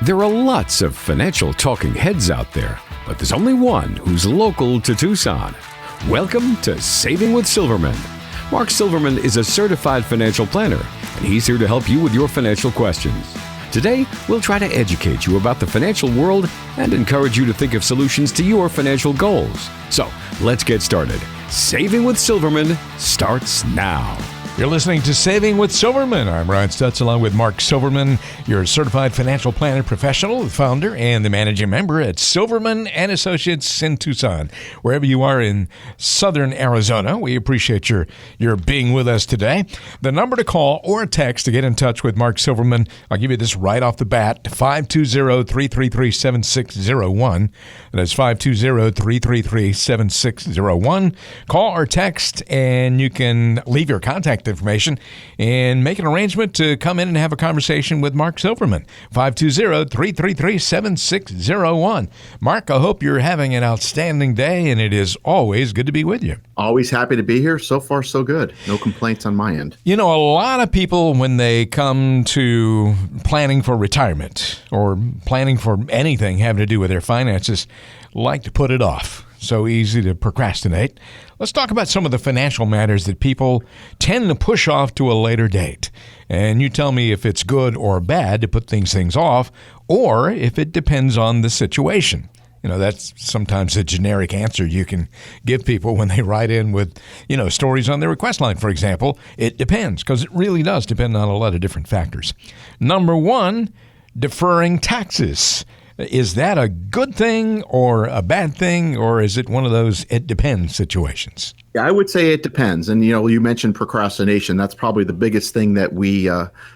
There are lots of financial talking heads out there, but there's only one who's local to Tucson. Welcome to Saving with Silverman. Mark Silverman is a certified financial planner, and he's here to help you with your financial questions. Today, we'll try to educate you about the financial world and encourage you to think of solutions to your financial goals. So, let's get started. Saving with Silverman starts now. You're listening to Saving with Silverman. I'm Ryan Stutz along with Mark Silverman. You're a certified financial planner professional, the founder and the managing member at Silverman and Associates in Tucson. Wherever you are in southern Arizona, we appreciate your being with us today. The number to call or text to get in touch with Mark Silverman, I'll give you this right off the bat, 520-333-7601. That's 520-333-7601. Call or text, and you can leave your contact information and make an arrangement to come in and have a conversation with Mark Silverman. 520-333-7601. Mark, I hope you're having an outstanding day, and it is always good to be with you. Always happy to be here. So far, so good. No complaints on my end. You know, a lot of people, when they come to planning for retirement or planning for anything having to do with their finances, like to put it off. So easy to procrastinate. Let's talk about some of the financial matters that people tend to push off to a later date. And you tell me if it's good or bad to put things off, or if it depends on the situation. You know, that's sometimes a generic answer you can give people when they write in with, stories on their request line, for example. It depends, because it really does depend on a lot of different factors. Number one, deferring taxes. Is that a good thing or a bad thing, or is it one of those it depends situations? Yeah, I would say it depends. And, you mentioned procrastination. That's probably the biggest thing that we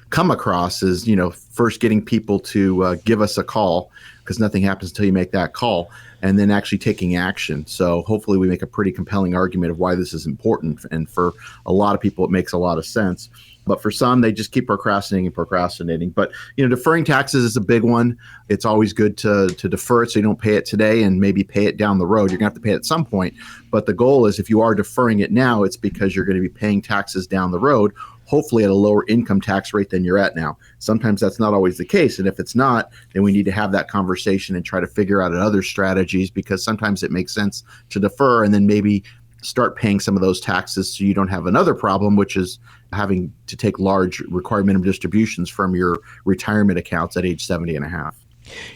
come across is, first getting people to give us a call, because nothing happens until you make that call, and then actually taking action. So hopefully we make a pretty compelling argument of why this is important. And for a lot of people, it makes a lot of sense. But for some, they just keep procrastinating. But, deferring taxes is a big one. It's always good to defer it so you don't pay it today and maybe pay it down the road. You're going to have to pay it at some point. But the goal is if you are deferring it now, it's because you're going to be paying taxes down the road, hopefully at a lower income tax rate than you're at now. Sometimes that's not always the case. And if it's not, then we need to have that conversation and try to figure out other strategies, because sometimes it makes sense to defer and then maybe start paying some of those taxes so you don't have another problem, which is having to take large required minimum distributions from your retirement accounts at age 70 and a half.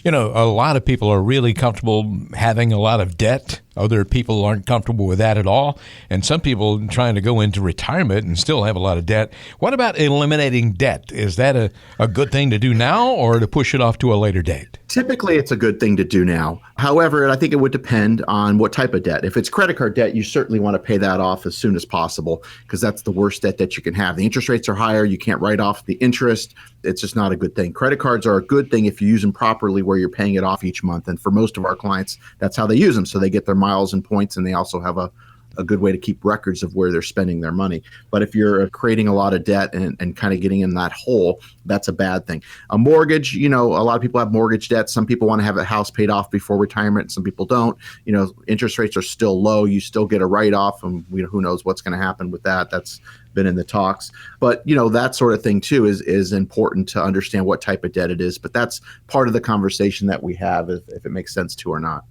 A lot of people are really comfortable having a lot of debt. Other people aren't comfortable with that at all. And some people trying to go into retirement and still have a lot of debt. What about eliminating debt? Is that a good thing to do now or to push it off to a later date? Typically, it's a good thing to do now. However, I think it would depend on what type of debt. If it's credit card debt, you certainly want to pay that off as soon as possible, because that's the worst debt that you can have. The interest rates are higher. You can't write off the interest. It's just not a good thing. Credit cards are a good thing if you use them properly, where you're paying it off each month. And for most of our clients, that's how they use them. So they get their miles and points, and they also have a good way to keep records of where they're spending their money. But if you're creating a lot of debt and kind of getting in that hole, that's a bad thing. A mortgage, a lot of people have mortgage debt. Some people want to have a house paid off before retirement. Some people don't. Interest rates are still low. You still get a write-off, and who knows what's going to happen with that. That's been in the talks. But, that sort of thing too is important to understand what type of debt it is. But that's part of the conversation that we have, if it makes sense to or not.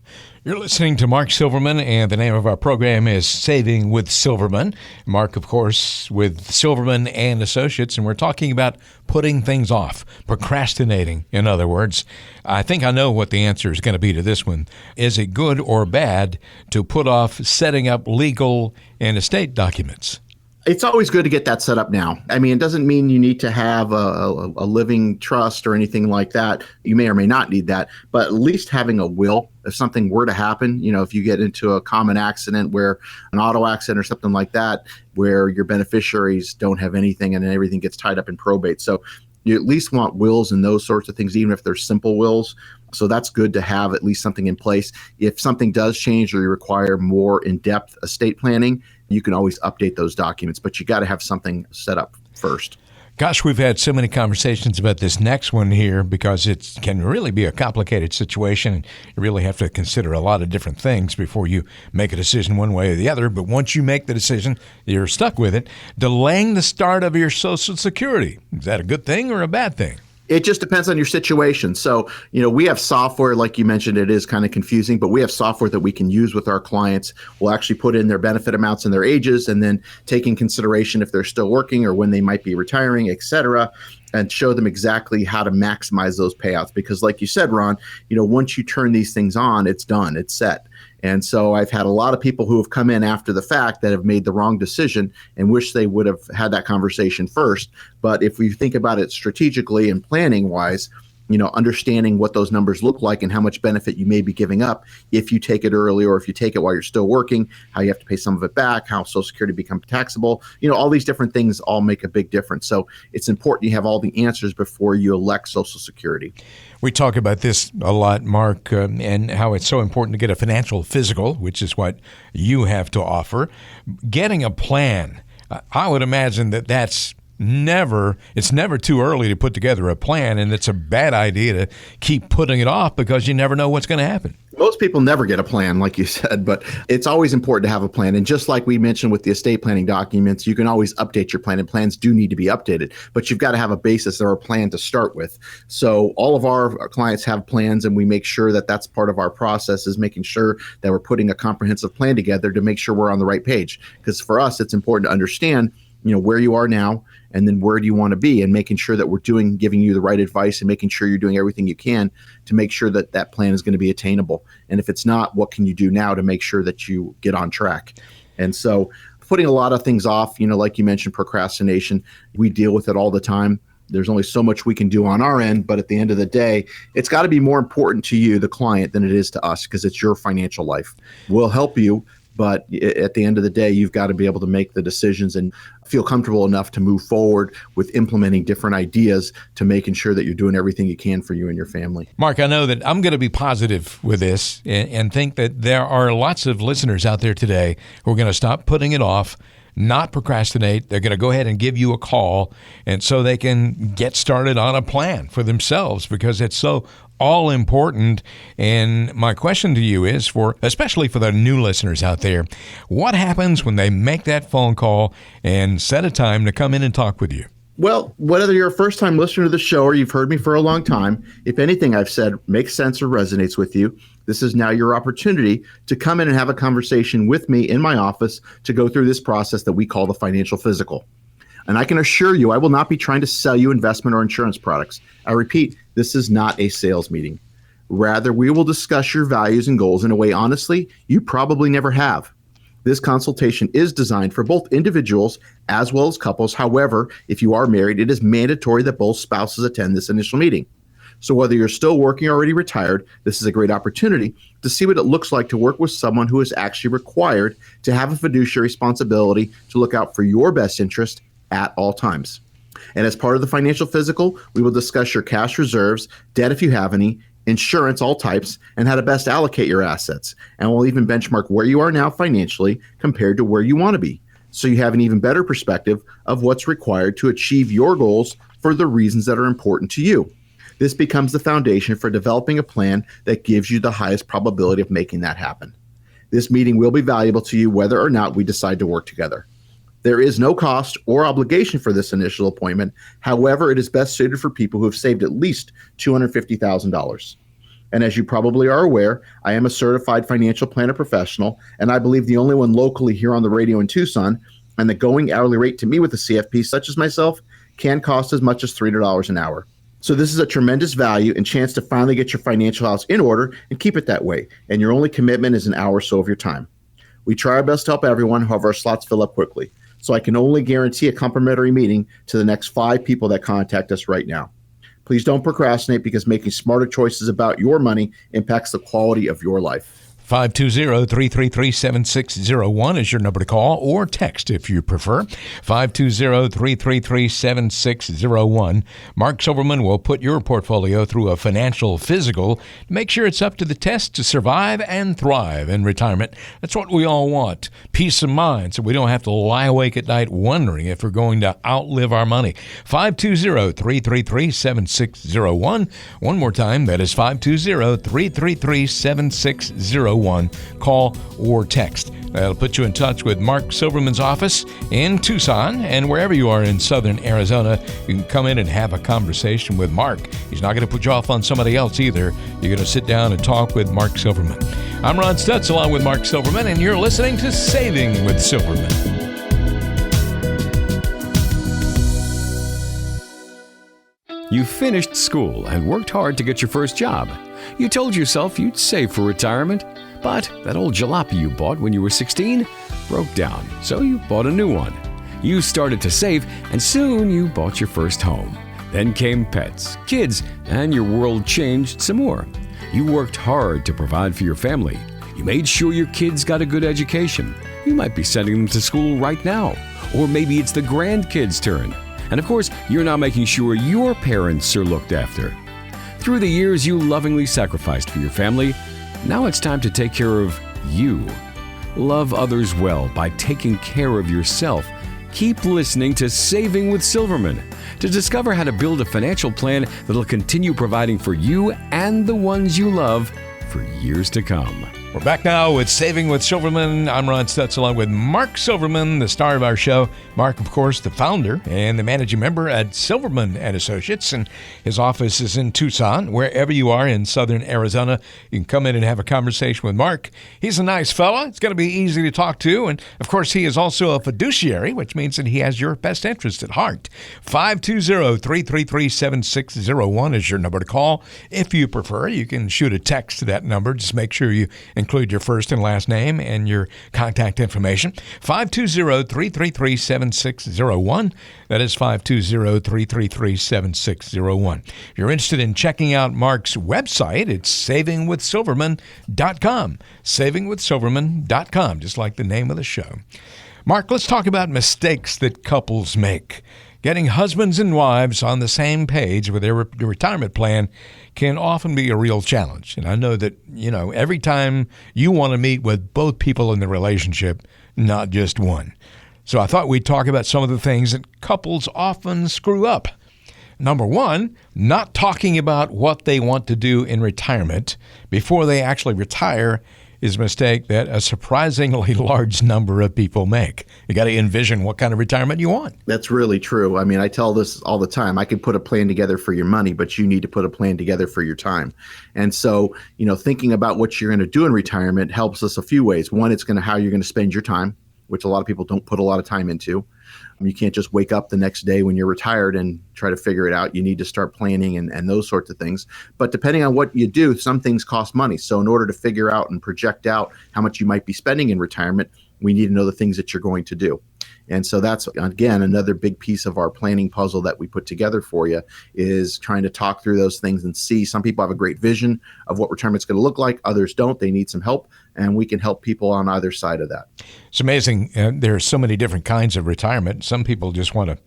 You're listening to Mark Silverman, and the name of our program is Saving with Silverman. Mark, of course, with Silverman and Associates, and we're talking about putting things off, procrastinating, in other words. I think I know what the answer is going to be to this one. Is it good or bad to put off setting up legal and estate documents? It's always good to get that set up now. I mean, it doesn't mean you need to have a living trust or anything like that. You may or may not need that, but at least having a will, if something were to happen, if you get into a common accident, where an auto accident or something like that, where your beneficiaries don't have anything and then everything gets tied up in probate. So you at least want wills and those sorts of things, even if they're simple wills. So that's good to have at least something in place. If something does change or you require more in-depth estate planning, you can always update those documents, but you got to have something set up first. Gosh, we've had so many conversations about this next one here, because it can really be a complicated situation. You really have to consider a lot of different things before you make a decision one way or the other. But once you make the decision, you're stuck with it. Delaying the start of your Social Security, is that a good thing or a bad thing? It just depends on your situation. So, we have software, like you mentioned, it is kind of confusing, but we have software that we can use with our clients. We'll actually put in their benefit amounts and their ages, and then take in consideration if they're still working or when they might be retiring, et cetera, and show them exactly how to maximize those payouts. Because like you said, Ron, once you turn these things on, it's done, it's set. And so I've had a lot of people who have come in after the fact that have made the wrong decision and wish they would have had that conversation first. But if we think about it strategically and planning wise, understanding what those numbers look like and how much benefit you may be giving up if you take it early or if you take it while you're still working, how you have to pay some of it back, how Social Security becomes taxable, all these different things all make a big difference. So it's important you have all the answers before you elect Social Security. We talk about this a lot, Mark, and how it's so important to get a financial physical, which is what you have to offer. Getting a plan, I would imagine that's it's never too early to put together a plan, and it's a bad idea to keep putting it off because you never know what's going to happen. Most people never get a plan, like you said, but it's always important to have a plan. And just like we mentioned with the estate planning documents, you can always update your plan, and plans do need to be updated, but you've got to have a basis or a plan to start with. So all of our clients have plans, and we make sure that that's part of our process, is making sure that we're putting a comprehensive plan together to make sure we're on the right page. Because for us, it's important to understand where you are now, and then where do you want to be, and making sure that we're giving you the right advice and making sure you're doing everything you can to make sure that that plan is going to be attainable. And if it's not, what can you do now to make sure that you get on track? And so putting a lot of things off, like you mentioned, procrastination, we deal with it all the time. There's only so much we can do on our end, but at the end of the day, it's got to be more important to you, the client, than it is to us, because it's your financial life. We'll help you, but at the end of the day, you've got to be able to make the decisions and feel comfortable enough to move forward with implementing different ideas to making sure that you're doing everything you can for you and your family. Mark, I know that I'm going to be positive with this and think that there are lots of listeners out there today who are going to stop putting it off, not procrastinate. They're going to go ahead and give you a call, and so they can get started on a plan for themselves, because it's so all important. And my question to you is, especially for the new listeners out there, what happens when they make that phone call and set a time to come in and talk with you? Well, whether you're a first-time listener to the show or you've heard me for a long time, if anything I've said makes sense or resonates with you, this is now your opportunity to come in and have a conversation with me in my office to go through this process that we call the financial physical. And I can assure you, I will not be trying to sell you investment or insurance products. I repeat, this is not a sales meeting. Rather, we will discuss your values and goals in a way, honestly, you probably never have. This consultation is designed for both individuals as well as couples. However, if you are married, it is mandatory that both spouses attend this initial meeting. So whether you're still working or already retired, this is a great opportunity to see what it looks like to work with someone who is actually required to have a fiduciary responsibility to look out for your best interest at all times. And as part of the financial physical, we will discuss your cash reserves, debt if you have any, insurance, all types, and how to best allocate your assets. And we'll even benchmark where you are now financially compared to where you want to be, so you have an even better perspective of what's required to achieve your goals for the reasons that are important to you. This becomes the foundation for developing a plan that gives you the highest probability of making that happen. This meeting will be valuable to you whether or not we decide to work together. There is no cost or obligation for this initial appointment. However, it is best suited for people who have saved at least $250,000. And as you probably are aware, I am a certified financial planner professional, and I believe the only one locally here on the radio in Tucson. And the going hourly rate to me with a CFP such as myself can cost as much as $300 an hour. So this is a tremendous value and chance to finally get your financial house in order and keep it that way. And your only commitment is an hour or so of your time. We try our best to help everyone, however our slots fill up quickly. So I can only guarantee a complimentary meeting to the next 5 people that contact us right now. Please don't procrastinate, because making smarter choices about your money impacts the quality of your life. 520-333-7601 is your number to call, or text if you prefer. 520-333-7601. Mark Silverman will put your portfolio through a financial physical to make sure it's up to the test to survive and thrive in retirement. That's what we all want. Peace of mind, so we don't have to lie awake at night wondering if we're going to outlive our money. 520-333-7601. One more time, that is 520-333-7601. 6601. Call or text. That'll put you in touch with Mark Silverman's office in Tucson, and wherever you are in southern Arizona, you can come in and have a conversation with Mark. He's not going to put you off on somebody else either. You're going to sit down and talk with Mark Silverman. I'm Ron Stutz along with Mark Silverman, and you're listening to Saving with Silverman. You finished school and worked hard to get your first job. You told yourself you'd save for retirement, but that old jalopy you bought when you were 16 broke down, so you bought a new one. You started to save, and soon you bought your first home. Then came pets, kids, and your world changed some more. You worked hard to provide for your family. You made sure your kids got a good education. You might be sending them to school right now, or maybe it's the grandkids' turn. And of course, you're now making sure your parents are looked after. Through the years you lovingly sacrificed for your family, now it's time to take care of you. Love others well by taking care of yourself. Keep listening to Saving with Silverman to discover how to build a financial plan that'll continue providing for you and the ones you love for years to come. We're back now with Saving with Silverman. I'm Ron Stutz along with Mark Silverman, the star of our show. Mark, of course, the founder and the managing member at Silverman & Associates, and his office is in Tucson. Wherever you are in southern Arizona, you can come in and have a conversation with Mark. He's a nice fella. It's going to be easy to talk to, and of course, he is also a fiduciary, which means that he has your best interest at heart. 520-333-7601 is your number to call. If you prefer, you can shoot a text to that number. Just make sure you include your first and last name and your contact information. 520-333-7601. That is 520-333-7601. If you're interested in checking out Mark's website, it's savingwithsilverman.com. Savingwithsilverman.com, just like the name of the show. Mark, let's talk about mistakes that couples make. Getting husbands and wives on the same page with their retirement plan can often be a real challenge. And I know that, every time you want to meet with both people in the relationship, not just one. So I thought we'd talk about some of the things that couples often screw up. Number one, not talking about what they want to do in retirement before they actually retire is a mistake that a surprisingly large number of people make. You got to envision what kind of retirement you want. That's really true. I mean, I tell this all the time. I could put a plan together for your money, but you need to put a plan together for your time. And so, thinking about what you're going to do in retirement helps us a few ways. One, it's how you're going to spend your time, which a lot of people don't put a lot of time into. You can't just wake up the next day when you're retired and try to figure it out. You need to start planning and those sorts of things. But depending on what you do, some things cost money. So in order to figure out and project out how much you might be spending in retirement, we need to know the things that you're going to do. And so that's, again, another big piece of our planning puzzle that we put together for you is trying to talk through those things and see. Some people have a great vision of what retirement's going to look like. Others don't. They need some help, and we can help people on either side of that. It's amazing. There are so many different kinds of retirement. Some people just want to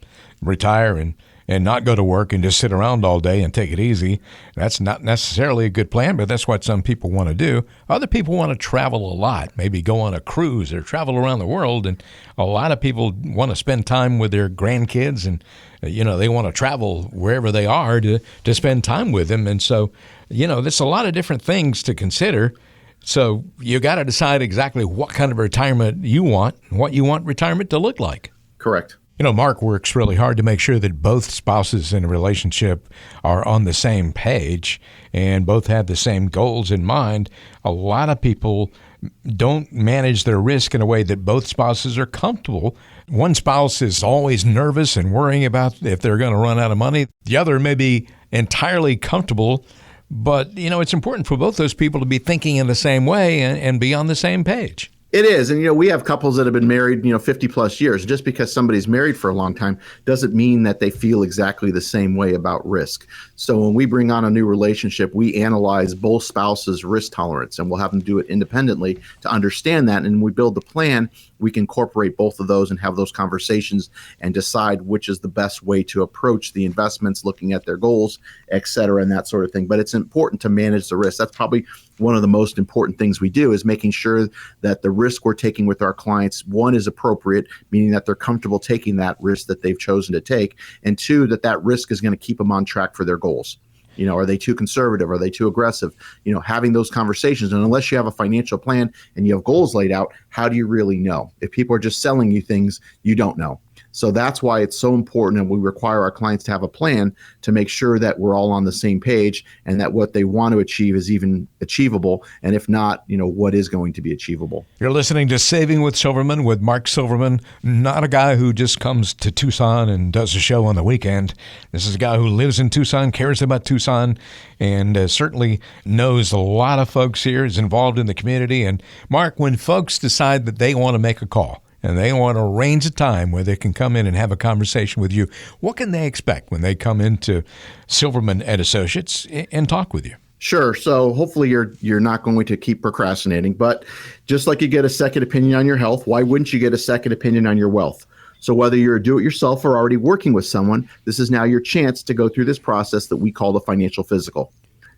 retire and not go to work and just sit around all day and take it easy. That's not necessarily a good plan, but that's what some people want to do. Other people want to travel a lot, maybe go on a cruise or travel around the world. And a lot of people want to spend time with their grandkids and, they want to travel wherever they are to spend time with them. And so, there's a lot of different things to consider. So you got to decide exactly what kind of retirement you want and what you want retirement to look like. Correct. Mark works really hard to make sure that both spouses in a relationship are on the same page and both have the same goals in mind. A lot of people don't manage their risk in a way that both spouses are comfortable. One spouse is always nervous and worrying about if they're going to run out of money. The other may be entirely comfortable, but, it's important for both those people to be thinking in the same way and be on the same page. It is. And, we have couples that have been married, 50 plus years. Just because somebody's married for a long time doesn't mean that they feel exactly the same way about risk. So when we bring on a new relationship, we analyze both spouses' risk tolerance, and we'll have them do it independently to understand that. And when we build the plan, we can incorporate both of those and have those conversations and decide which is the best way to approach the investments, looking at their goals, et cetera, and that sort of thing. But it's important to manage the risk. That's probably one of the most important things we do, is making sure that the risk we're taking with our clients, one, is appropriate, meaning that they're comfortable taking that risk that they've chosen to take, and two, that risk is going to keep them on track for their goals. Are they too conservative? Are they too aggressive? Having those conversations. And unless you have a financial plan and you have goals laid out, how do you really know? If people are just selling you things, you don't know. So that's why it's so important, and we require our clients to have a plan to make sure that we're all on the same page and that what they want to achieve is even achievable. And if not, what is going to be achievable. You're listening to Saving with Silverman with Mark Silverman, not a guy who just comes to Tucson and does a show on the weekend. This is a guy who lives in Tucson, cares about Tucson, and certainly knows a lot of folks here, is involved in the community. And Mark, when folks decide that they want to make a call, and they want to arrange a time where they can come in and have a conversation with you, what can they expect when they come into Silverman and Associates and talk with you? Sure. So hopefully you're not going to keep procrastinating, but just like you get a second opinion on your health, why wouldn't you get a second opinion on your wealth? So whether you're a do-it-yourself or already working with someone, this is now your chance to go through this process that we call the financial physical.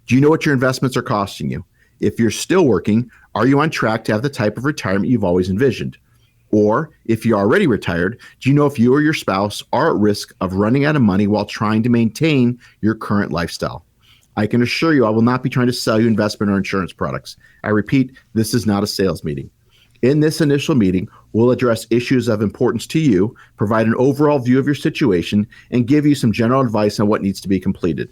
Do you know what your investments are costing you? If you're still working, are you on track to have the type of retirement you've always envisioned? Or if you're already retired, do you know if you or your spouse are at risk of running out of money while trying to maintain your current lifestyle? I can assure you I will not be trying to sell you investment or insurance products. I repeat, this is not a sales meeting. In this initial meeting, we'll address issues of importance to you, provide an overall view of your situation, and give you some general advice on what needs to be completed.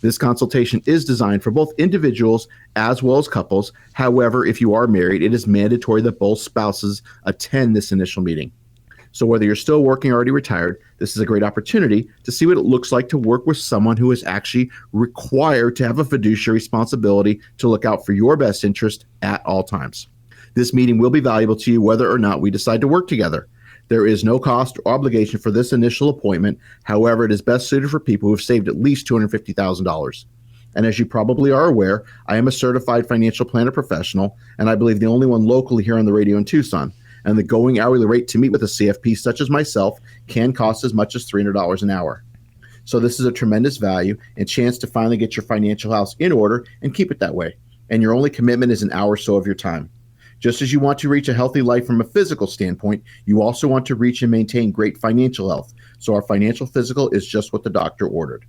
This consultation is designed for both individuals as well as couples. However, if you are married, it is mandatory that both spouses attend this initial meeting. So whether you're still working or already retired, this is a great opportunity to see what it looks like to work with someone who is actually required to have a fiduciary responsibility to look out for your best interest at all times. This meeting will be valuable to you whether or not we decide to work together. There is no cost or obligation for this initial appointment. However, it is best suited for people who have saved at least $250,000. And as you probably are aware, I am a certified financial planner professional, and I believe the only one locally here on the radio in Tucson. And the going hourly rate to meet with a CFP such as myself can cost as much as $300 an hour. So this is a tremendous value and chance to finally get your financial house in order and keep it that way. And your only commitment is an hour or so of your time. Just as you want to reach a healthy life from a physical standpoint, you also want to reach and maintain great financial health. So our financial physical is just what the doctor ordered.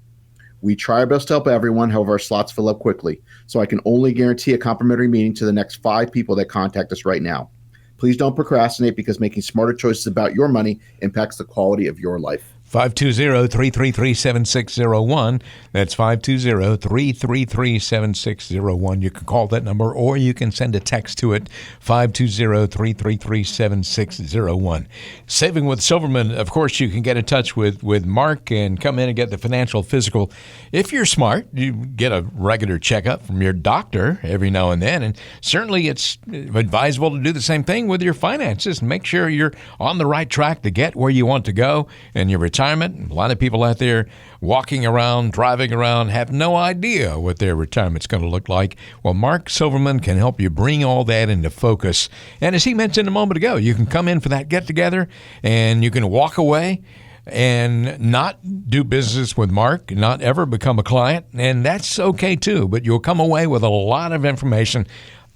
We try our best to help everyone, however, our slots fill up quickly. So I can only guarantee a complimentary meeting to the next 5 people that contact us right now. Please don't procrastinate because making smarter choices about your money impacts the quality of your life. 520-333-7601. That's 520-333-7601. You can call that number or you can send a text to it, 520-333-7601. Saving with Silverman, of course, you can get in touch with Mark and come in and get the financial physical. If you're smart, you get a regular checkup from your doctor every now and then. And certainly it's advisable to do the same thing with your finances. Make sure you're on the right track to get where you want to go and your retirement. A lot of people out there walking around, driving around, have no idea what their retirement's going to look like. Well, Mark Silverman can help you bring all that into focus. And as he mentioned a moment ago, you can come in for that get-together and you can walk away and not do business with Mark, not ever become a client, and that's okay too, but you'll come away with a lot of information.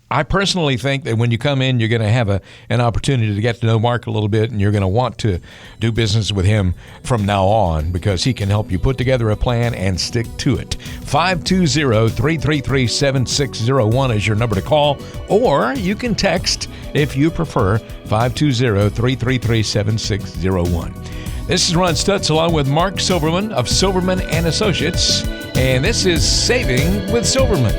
I personally think that when you come in, you're going to have an opportunity to get to know Mark a little bit, and you're going to want to do business with him from now on because he can help you put together a plan and stick to it. 520-333-7601 is your number to call, or you can text if you prefer, 520-333-7601. This is Ron Stutz along with Mark Silverman of Silverman and Associates, and this is Saving with Silverman.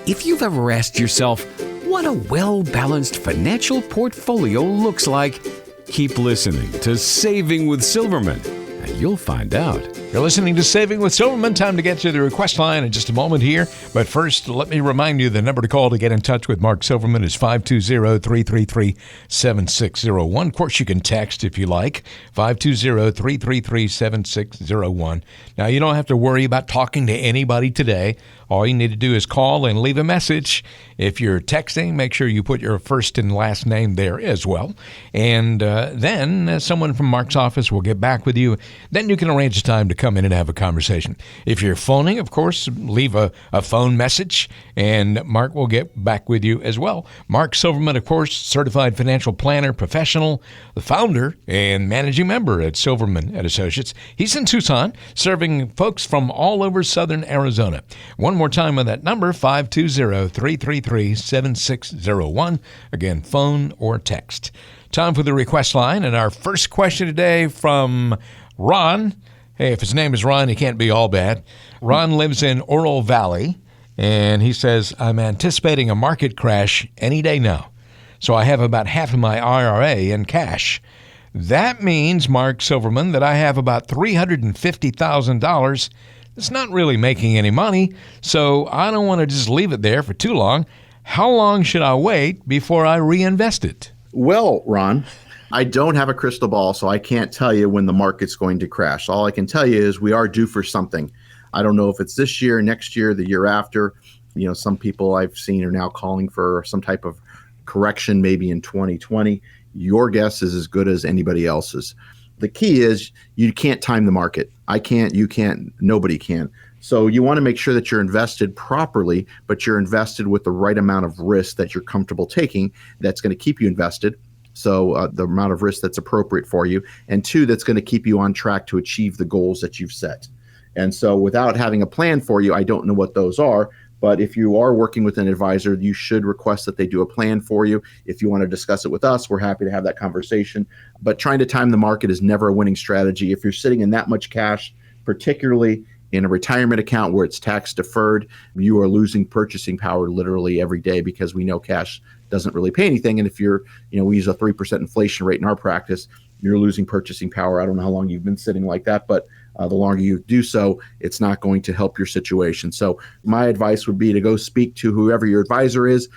If you've ever asked yourself what a well-balanced financial portfolio looks like, keep listening to Saving with Silverman, and you'll find out. You're listening to Saving with Silverman. Time to get to the request line in just a moment here. But first, let me remind you the number to call to get in touch with Mark Silverman is 520-333-7601. Of course, you can text if you like, 520-333-7601. Now, you don't have to worry about talking to anybody today. All you need to do is call and leave a message. If you're texting, make sure you put your first and last name there as well. And then someone from Mark's office will get back with you. Then you can arrange a time to come come in and have a conversation. If you're phoning, of course, leave a phone message, and Mark will get back with you as well. Mark Silverman, of course, certified financial planner, professional, the founder and managing member at Silverman & Associates. He's in Tucson, serving folks from all over southern Arizona. One more time on that number, 520-333-7601. Again, phone or text. Time for the request line, and our first question today from Ron. Hey, if his name is Ron, he can't be all bad. Ron lives in Oro Valley, and he says, I'm anticipating a market crash any day now. So I have about half of my IRA in cash. That means, Mark Silverman, that I have about $350,000. It's not really making any money, so I don't want to just leave it there for too long. How long should I wait before I reinvest it? Well, Ron, I don't have a crystal ball, so I can't tell you when the market's going to crash. All I can tell you is we are due for something. I don't know if it's this year, next year, the year after. Some people I've seen are now calling for some type of correction maybe in 2020. Your guess is as good as anybody else's. The key is you can't time the market. I can't, you can't, nobody can. So you want to make sure that you're invested properly, but you're invested with the right amount of risk that you're comfortable taking that's going to keep you invested. So the amount of risk that's appropriate for you. And two, that's going to keep you on track to achieve the goals that you've set. And so without having a plan for you, I don't know what those are. But if you are working with an advisor, you should request that they do a plan for you. If you want to discuss it with us, we're happy to have that conversation. But trying to time the market is never a winning strategy. If you're sitting in that much cash, particularly in a retirement account where it's tax deferred, you are losing purchasing power literally every day, because we know cash doesn't really pay anything. And if we use a 3% inflation rate in our practice, you're losing purchasing power. I don't know how long you've been sitting like that, but the longer you do so, it's not going to help your situation. So my advice would be to go speak to whoever your advisor is.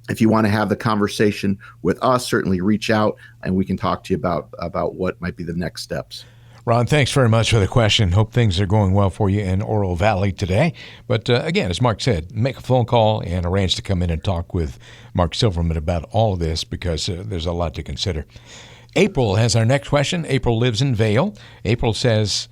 If you want to have the conversation with us, certainly reach out and we can talk to you about what might be the next steps. Ron, thanks very much for the question. Hope things are going well for you in Oro Valley today. But again, as Mark said, make a phone call and arrange to come in and talk with Mark Silverman about all of this, because there's a lot to consider. April has our next question. April lives in Vail. April says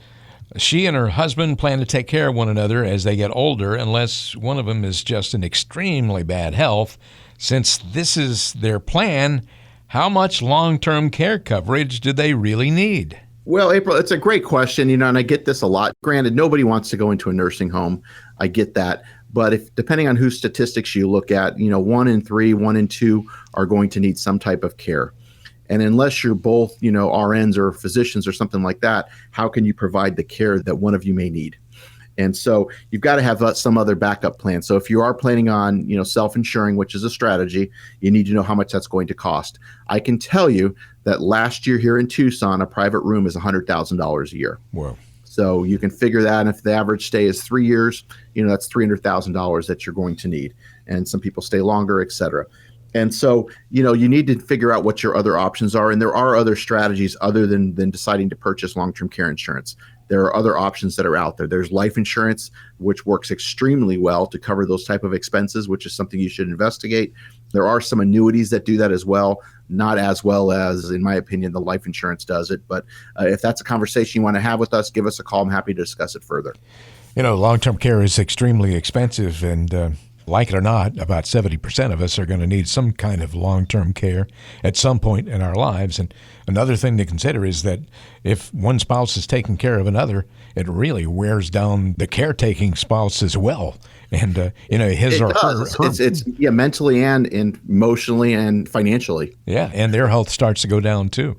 she and her husband plan to take care of one another as they get older, unless one of them is just in extremely bad health. Since this is their plan, how much long-term care coverage do they really need? Well, April, it's a great question, and I get this a lot. Granted, nobody wants to go into a nursing home. I get that. But depending on whose statistics you look at, 1 in 3, 1 in 2 are going to need some type of care. And unless you're both, RNs or physicians or something like that, how can you provide the care that one of you may need? And so you've got to have some other backup plan. So if you are planning on, self-insuring, which is a strategy, you need to know how much that's going to cost. I can tell you that last year here in Tucson, a private room is $100,000 a year. Whoa. So you can figure that. And if the average stay is 3 years, that's $300,000 that you're going to need. And some people stay longer, et cetera. And so, you need to figure out what your other options are. And there are other strategies other than deciding to purchase long-term care insurance. There are other options that are out there. There's life insurance, which works extremely well to cover those type of expenses, which is something you should investigate. There are some annuities that do that as well, not as well as, in my opinion, the life insurance does it. But if that's a conversation you want to have with us, give us a call. I'm happy to discuss it further. Long-term care is extremely expensive, and like it or not, about 70% of us are going to need some kind of long-term care at some point in our lives. And another thing to consider is that if one spouse is taking care of another, it really wears down the caretaking spouse as well. And, his or her. It's mentally and emotionally and financially. Yeah, and their health starts to go down too.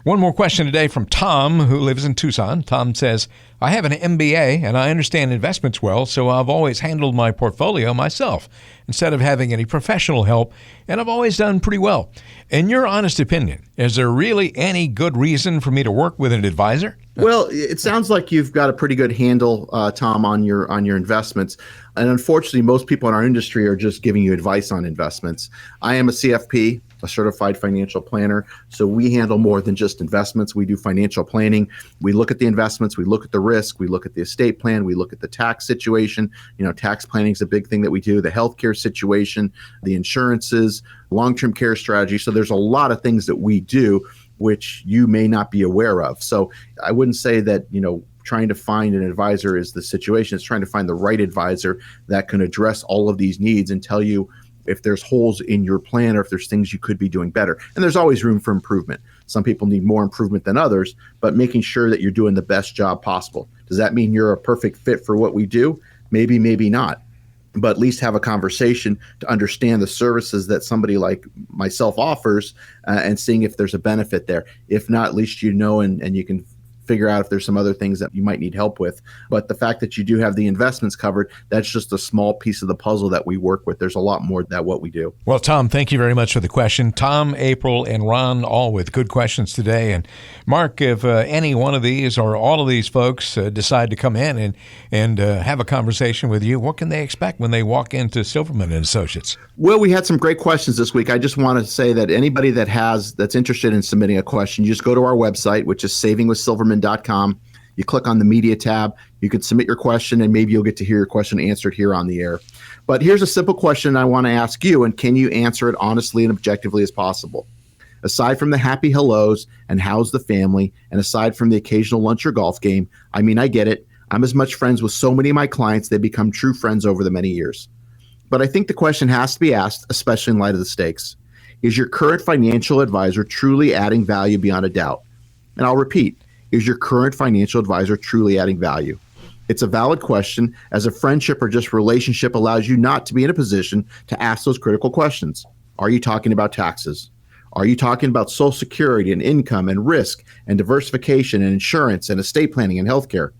One more question today from Tom, who lives in Tucson. Tom says, I have an MBA and I understand investments well, so I've always handled my portfolio myself instead of having any professional help, and I've always done pretty well. In your honest opinion, is there really any good reason for me to work with an advisor? Well, it sounds like you've got a pretty good handle, Tom, on your investments. And unfortunately, most people in our industry are just giving you advice on investments. I am a CFP, a certified financial planner. So we handle more than just investments. We do financial planning. We look at the investments. We look at the risk. We look at the estate plan. We look at the tax situation. Tax planning is a big thing that we do. The healthcare situation, the insurances, long-term care strategy. So there's a lot of things that we do which you may not be aware of. So I wouldn't say that, trying to find an advisor is the situation. It's trying to find the right advisor that can address all of these needs and tell you if there's holes in your plan or if there's things you could be doing better. And there's always room for improvement. Some people need more improvement than others, but making sure that you're doing the best job possible. Does that mean you're a perfect fit for what we do? Maybe, maybe not. But at least have a conversation to understand the services that somebody like myself offers and seeing if there's a benefit there. If not, at least you know and you can figure out if there's some other things that you might need help with. But the fact that you do have the investments covered, that's just a small piece of the puzzle that we work with. There's a lot more than what we do. Well, Tom, thank you very much for the question. Tom, April, and Ron, all with good questions today. And Mark, if any one of these or all of these folks decide to come in and have a conversation with you, what can they expect when they walk into Silverman and Associates? Well, we had some great questions this week. I just want to say that anybody that's interested in submitting a question, you just go to our website, which is savingwithsilverman.com. You click on the media tab, you can submit your question, and maybe you'll get to hear your question answered here on the air. But here's a simple question I want to ask you, and can you answer it honestly and objectively as possible? Aside from the happy hellos and how's the family, and aside from the occasional lunch or golf game, I mean, I get it. I'm as much friends with so many of my clients, they become true friends over the many years. But I think the question has to be asked, especially in light of the stakes. Is your current financial advisor truly adding value beyond a doubt? And I'll repeat, is your current financial advisor truly adding value? It's a valid question, as a friendship or just relationship allows you not to be in a position to ask those critical questions. Are you talking about taxes? Are you talking about Social Security and income and risk and diversification and insurance and estate planning and healthcare?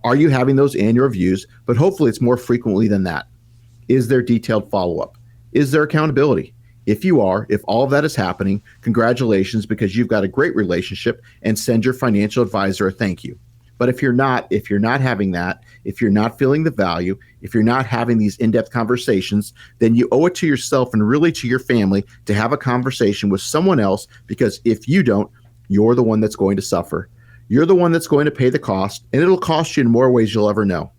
Are you having those annual reviews, but hopefully it's more frequently than that? Is there detailed follow-up? Is there accountability? If you are, if all of that is happening, congratulations, because you've got a great relationship, and send your financial advisor a thank you. But if you're not having that, if you're not feeling the value, if you're not having these in-depth conversations, then you owe it to yourself and really to your family to have a conversation with someone else, because if you don't, you're the one that's going to suffer. You're the one that's going to pay the cost, and it'll cost you in more ways you'll ever know.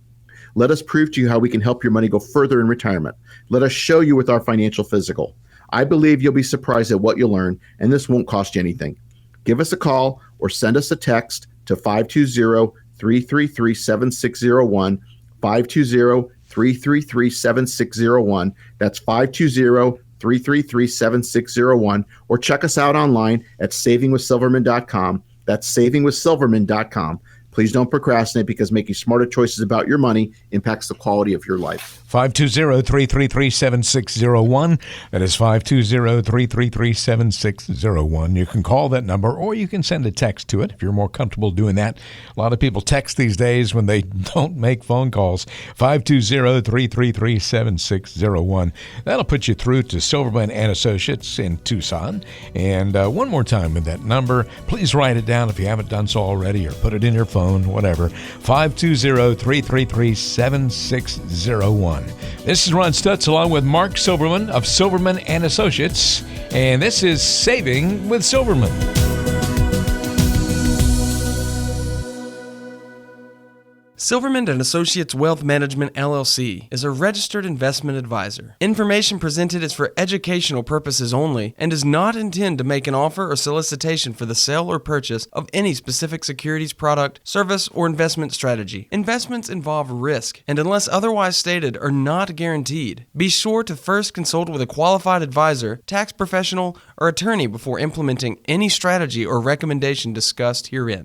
Let us prove to you how we can help your money go further in retirement. Let us show you with our financial physical. I believe you'll be surprised at what you'll learn, and this won't cost you anything. Give us a call or send us a text to 520-333-7601, 520-333-7601. That's 520-333-7601, or check us out online at savingwithsilverman.com. That's savingwithsilverman.com. Please don't procrastinate, because making smarter choices about your money impacts the quality of your life. 520-333-7601. That is 520-333-7601. You can call that number, or you can send a text to it if you're more comfortable doing that. A lot of people text these days when they don't make phone calls. 520-333-7601. That'll put you through to Silverman and Associates in Tucson. And one more time with that number, please write it down if you haven't done so already, or put it in your phone, whatever. 520-333-7601. This is Ron Stutz along with Mark Silverman of Silverman and Associates, and this is Saving with Silverman. Silverman and Associates Wealth Management, LLC is a registered investment advisor. Information presented is for educational purposes only and does not intend to make an offer or solicitation for the sale or purchase of any specific securities, product, service, or investment strategy. Investments involve risk and, unless otherwise stated, are not guaranteed. Be sure to first consult with a qualified advisor, tax professional, or attorney before implementing any strategy or recommendation discussed herein.